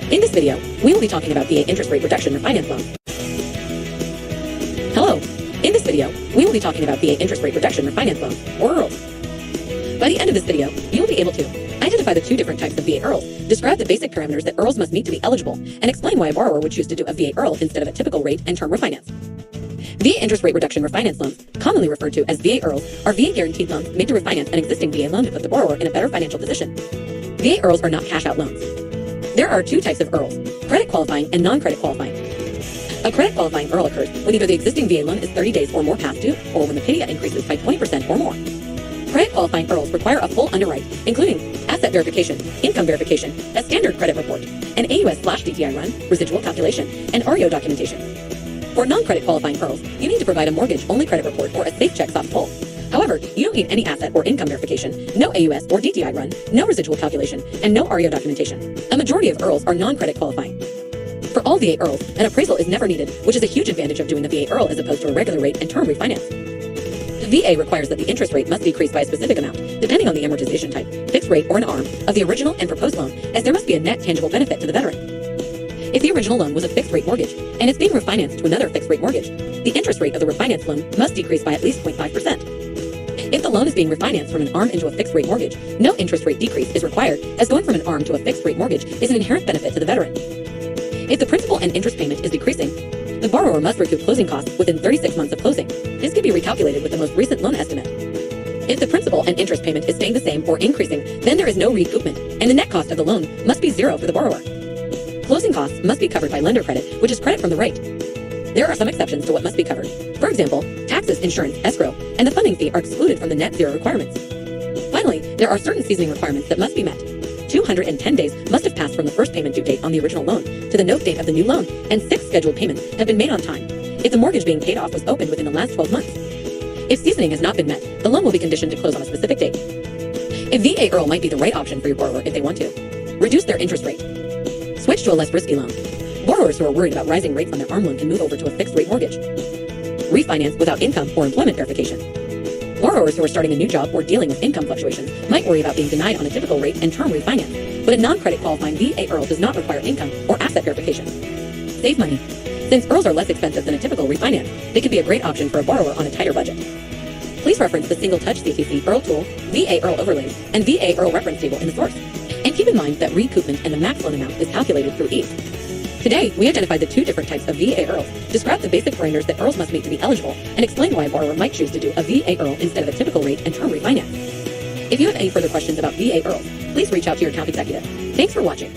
In this video, we will be talking about VA interest rate reduction refinance loans. Hello. In this video, we will be talking about VA interest rate reduction refinance loans, or IRRRLs. By the end of this video, you will be able to identify the two different types of VA IRRRLs, describe the basic parameters that IRRRLs must meet to be eligible, and explain why a borrower would choose to do a VA IRRRL instead of a typical rate and term refinance. VA interest rate reduction refinance loans, commonly referred to as VA IRRRLs, are VA guaranteed loans made to refinance an existing VA loan to put the borrower in a better financial position. VA IRRRLs are not cash-out loans. There are two types of IRRRLs, credit qualifying and non-credit qualifying. A credit qualifying IRRRL occurs when either the existing VA loan is 30 days or more past due, or when the PIDIA increases by 20% or more. Credit qualifying IRRRLs require a full underwrite, including asset verification, income verification, a standard credit report, an AUS/DTI run, residual calculation, and REO documentation. For non-credit qualifying IRRRLs, you need to provide a mortgage-only credit report or a safe check soft pull. However, you don't need any asset or income verification, no AUS or DTI run, no residual calculation, and no REO documentation. A majority of IRRRLs are non-credit qualifying. For all VA IRRRLs, an appraisal is never needed, which is a huge advantage of doing a VA IRRRL as opposed to a regular rate and term refinance. The VA requires that the interest rate must decrease by a specific amount, depending on the amortization type, fixed rate or an ARM, of the original and proposed loan, as there must be a net tangible benefit to the veteran. If the original loan was a fixed rate mortgage, and it's being refinanced to another fixed rate mortgage, the interest rate of the refinance loan must decrease by at least 0.5%. If the loan is being refinanced from an ARM into a fixed rate mortgage, no interest rate decrease is required, as going from an ARM to a fixed rate mortgage is an inherent benefit to the veteran. If the principal and interest payment is decreasing, the borrower must recoup closing costs within 36 months of closing. This can be recalculated with the most recent loan estimate. If the principal and interest payment is staying the same or increasing, then there is no recoupment, and the net cost of the loan must be zero for the borrower. Closing costs must be covered by lender credit, which is credit from the rate. There are some exceptions to what must be covered. For example, taxes, insurance, escrow, and the funding fee are excluded from the net zero requirements. Finally, there are certain seasoning requirements that must be met. 210 days must have passed from the first payment due date on the original loan to the note date of the new loan, and 6 scheduled payments have been made on time if the mortgage being paid off was opened within the last 12 months. If seasoning has not been met, the loan will be conditioned to close on a specific date. A VA IRRRL might be the right option for your borrower if they want to. Reduce their interest rate. Switch to a less risky loan. Borrowers who are worried about rising rates on their ARM loan can move over to a fixed rate mortgage. Refinance without income or employment verification. Borrowers who are starting a new job or dealing with income fluctuations might worry about being denied on a typical rate and term refinance, but a non-credit qualifying VA IRRRL does not require income or asset verification. Save money. Since IRRRLs are less expensive than a typical refinance, they could be a great option for a borrower on a tighter budget. Please reference the Single Touch CTC IRRRL tool, VA IRRRL overlays, and VA IRRRL reference table in the source. And keep in mind that recoupment and the max loan amount is calculated through each. Today, we identified the two different types of VA IRRRLs, described the basic parameters that IRRRLs must meet to be eligible, and explained why a borrower might choose to do a VA IRRRL instead of a typical rate and term refinance. If you have any further questions about VA IRRRLs, please reach out to your account executive. Thanks for watching.